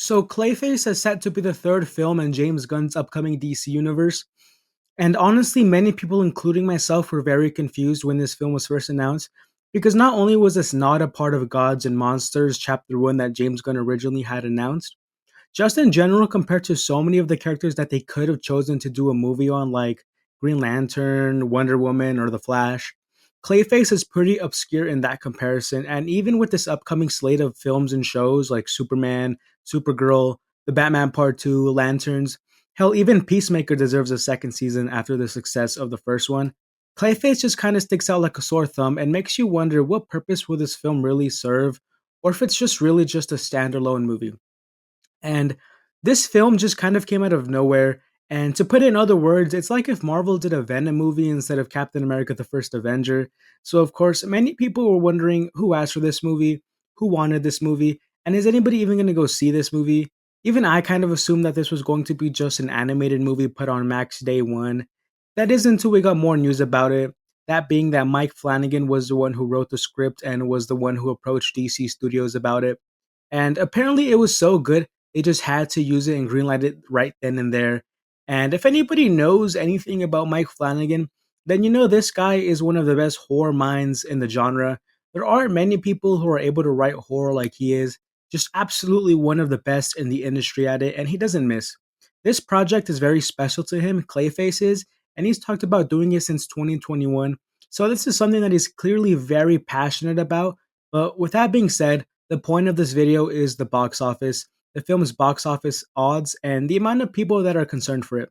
So Clayface is set to be the third film in James Gunn's upcoming DC universe. And honestly, many people, including myself, were very confused when this film was first announced. Because not only was this not a part of Gods and Monsters Chapter 1 that James Gunn originally had announced, just in general, compared to so many of the characters that they could have chosen to do a movie on, like Green Lantern, Wonder Woman, or The Flash, Clayface is pretty obscure in that comparison. And even with this upcoming slate of films and shows like Superman, Supergirl, The Batman Part 2, Lanterns, hell, even Peacemaker deserves a second season after the success of the first one. Clayface just kind of sticks out like a sore thumb and makes you wonder what purpose will this film really serve, or if it's just really just a standalone movie. And this film just kind of came out of nowhere. And to put it in other words, it's like if Marvel did a Venom movie instead of Captain America the First Avenger. So, of course, many people were wondering who asked for this movie, who wanted this movie, and is anybody even going to go see this movie? Even I kind of assumed that this was going to be just an animated movie put on Max day one. That is until we got more news about it. That being that Mike Flanagan was the one who wrote the script and was the one who approached DC Studios about it. And apparently it was so good, they just had to use it and greenlight it right then and there. And if anybody knows anything about Mike Flanagan, then you know this guy is one of the best horror minds in the genre. There aren't many people who are able to write horror like he is. Just absolutely one of the best in the industry at it, and he doesn't miss. This project is very special to him, Clayface is, and he's talked about doing it since 2021. So this is something that he's clearly very passionate about. But with that being said, the point of this video is the box office, the film's box office odds, and the amount of people that are concerned for it.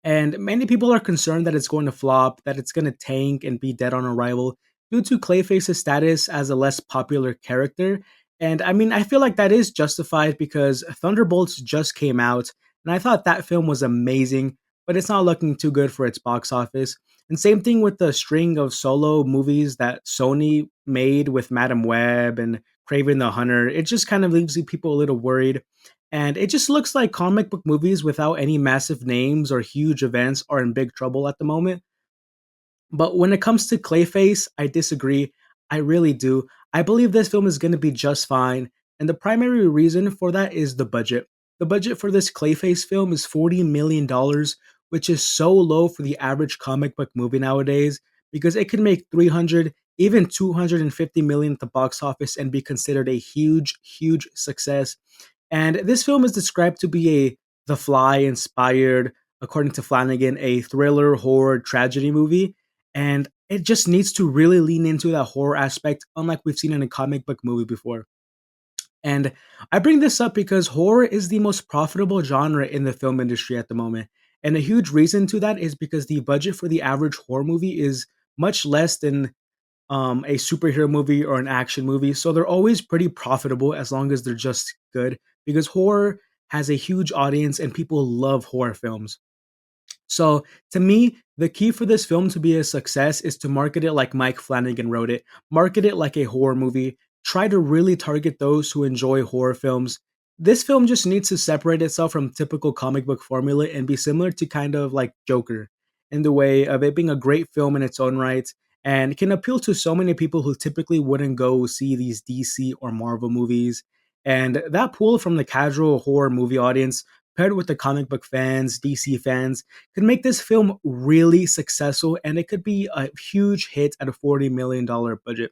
And many people are concerned that it's going to flop, that it's going to tank and be dead on arrival due to Clayface's status as a less popular character. And I mean, I feel like that is justified because Thunderbolts just came out, and I thought that film was amazing, but it's not looking too good for its box office. And same thing with the string of solo movies that Sony made with Madam Web and Craven the Hunter. It just kind of leaves people a little worried, and it just looks like comic book movies without any massive names or huge events are in big trouble at the moment. But when it comes to Clayface, I disagree. I really do. I believe this film is going to be just fine. And the primary reason for that is the budget. The budget for this Clayface film is $40 million, which is so low for the average comic book movie nowadays because it could make 300, even 250 million at the box office and be considered a huge, huge success. And this film is described to be a The Fly inspired, according to Flanagan, a thriller, horror, tragedy movie. And it just needs to really lean into that horror aspect, unlike we've seen in a comic book movie before. And I bring this up because horror is the most profitable genre in the film industry at the moment. And a huge reason to that is because the budget for the average horror movie is much less than a superhero movie or an action movie. So they're always pretty profitable as long as they're just good because horror has a huge audience and people love horror films. So to me, the key for this film to be a success is to market it like Mike Flanagan wrote it, market it like a horror movie, try to really target those who enjoy horror films. This film just needs to separate itself from typical comic book formula and be similar to kind of like Joker in the way of it being a great film in its own right and can appeal to so many people who typically wouldn't go see these DC or Marvel movies. And that pull from the casual horror movie audience paired with the comic book fans, DC fans, could make this film really successful and it could be a huge hit at a $40 million budget.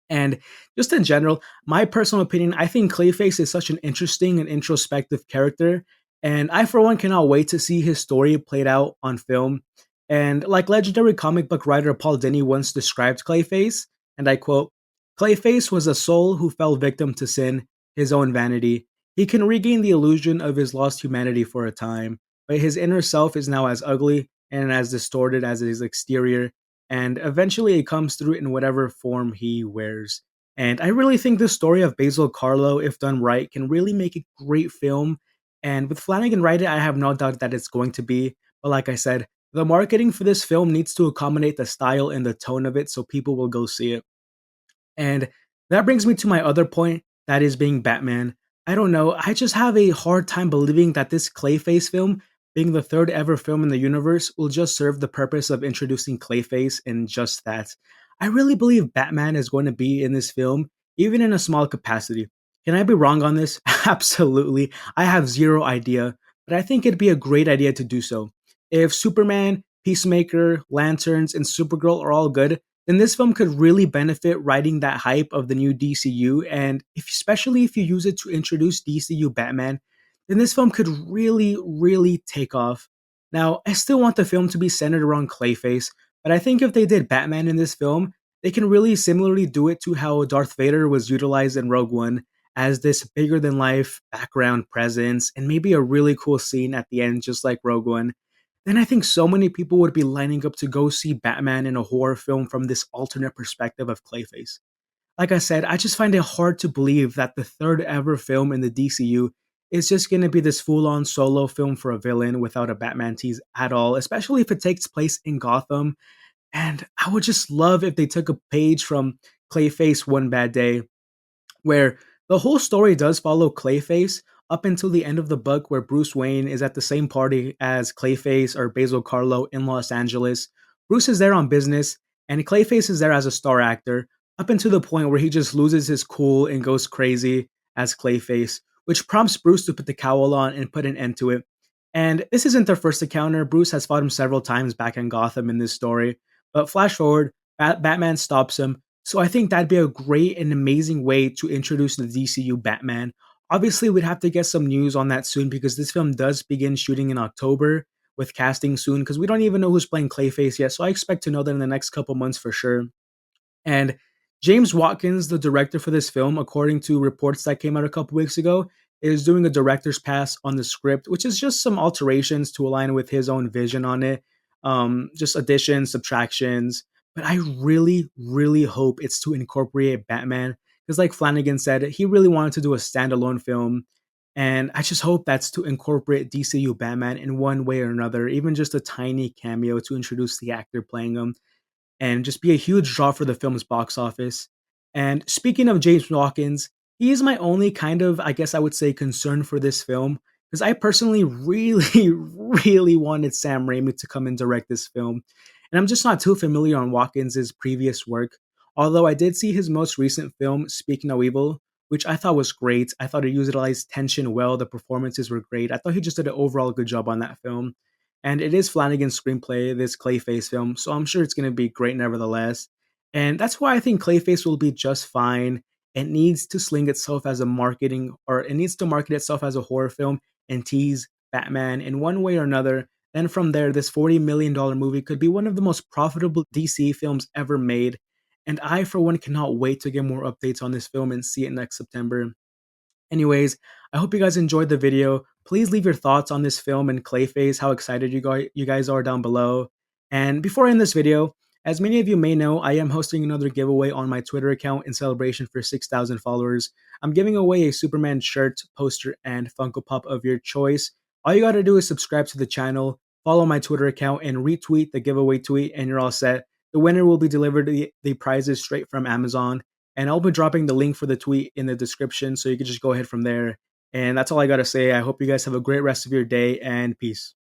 And just in general, my personal opinion, I think Clayface is such an interesting and introspective character. And I, for one, cannot wait to see his story played out on film. And like legendary comic book writer Paul Dini once described Clayface, and I quote, Clayface was a soul who fell victim to sin, his own vanity. He can regain the illusion of his lost humanity for a time, but his inner self is now as ugly and as distorted as his exterior, and eventually it comes through in whatever form he wears. And I really think the story of Basil Carlo, if done right, can really make a great film. And with Flanagan writing, I have no doubt that it's going to be. But like I said, the marketing for this film needs to accommodate the style and the tone of it so people will go see it. And that brings me to my other point, that is being Batman. I don't know, I just have a hard time believing that this Clayface film, being the third ever film in the universe, will just serve the purpose of introducing Clayface and just that. I really believe Batman is going to be in this film, even in a small capacity. Can I be wrong on this? Absolutely. I have zero idea, but I think it'd be a great idea to do so. If Superman, Peacemaker, Lanterns, and Supergirl are all good, then this film could really benefit riding that hype of the new DCU. And especially if you use it to introduce DCU Batman, then this film could really, really take off. Now, I still want the film to be centered around Clayface, but I think if they did Batman in this film, they can really similarly do it to how Darth Vader was utilized in Rogue One as this bigger than life background presence and maybe a really cool scene at the end, just like Rogue One. Then I think so many people would be lining up to go see Batman in a horror film from this alternate perspective of Clayface. Like I said, I just find it hard to believe that the third ever film in the DCU is just going to be this full on solo film for a villain without a Batman tease at all, especially if it takes place in Gotham. And I would just love if they took a page from Clayface One Bad Day, where the whole story does follow Clayface up until the end of the book, where Bruce Wayne is at the same party as Clayface or Basil Carlo in Los Angeles. Bruce is there on business, and Clayface is there as a star actor, up until the point where he just loses his cool and goes crazy as Clayface, which prompts Bruce to put the cowl on and put an end to it. And this isn't their first encounter. Bruce has fought him several times back in Gotham in this story. But flash forward, Batman stops him, so I think that'd be a great and amazing way to introduce the DCU Batman. Obviously, we'd have to get some news on that soon because this film does begin shooting in October with casting soon because we don't even know who's playing Clayface yet. So I expect to know that in the next couple months for sure. And James Watkins, the director for this film, according to reports that came out a couple weeks ago, is doing a director's pass on the script, which is just some alterations to align with his own vision on it. Just additions, subtractions. But I really, really hope it's to incorporate Batman. Because, like Flanagan said, he really wanted to do a standalone film. And I just hope that's to incorporate DCU Batman in one way or another, even just a tiny cameo to introduce the actor playing him and just be a huge draw for the film's box office. And speaking of James Watkins, he is my only kind of, I guess I would say, concern for this film because I personally really, really wanted Sam Raimi to come and direct this film. And I'm just not too familiar on Watkins' previous work, although I did see his most recent film, Speak No Evil, which I thought was great. I thought it utilized tension well, the performances were great. I thought he just did an overall good job on that film. And it is Flanagan's screenplay, this Clayface film, so I'm sure it's going to be great nevertheless. And that's why I think Clayface will be just fine. It needs to sling itself as a marketing, or it needs to market itself as a horror film and tease Batman in one way or another. Then from there, this $40 million movie could be one of the most profitable DC films ever made. And I, for one, cannot wait to get more updates on this film and see it next September. Anyways, I hope you guys enjoyed the video. Please leave your thoughts on this film and Clayface, how excited you guys are down below. And before I end this video, as many of you may know, I am hosting another giveaway on my Twitter account in celebration for 6,000 followers. I'm giving away a Superman shirt, poster, and Funko Pop of your choice. All you gotta do is subscribe to the channel, follow my Twitter account, and retweet the giveaway tweet, and you're all set. The winner will be delivered the prizes straight from Amazon. And I'll be dropping the link for the tweet in the description so you can just go ahead from there. And that's all I got to say. I hope you guys have a great rest of your day and peace.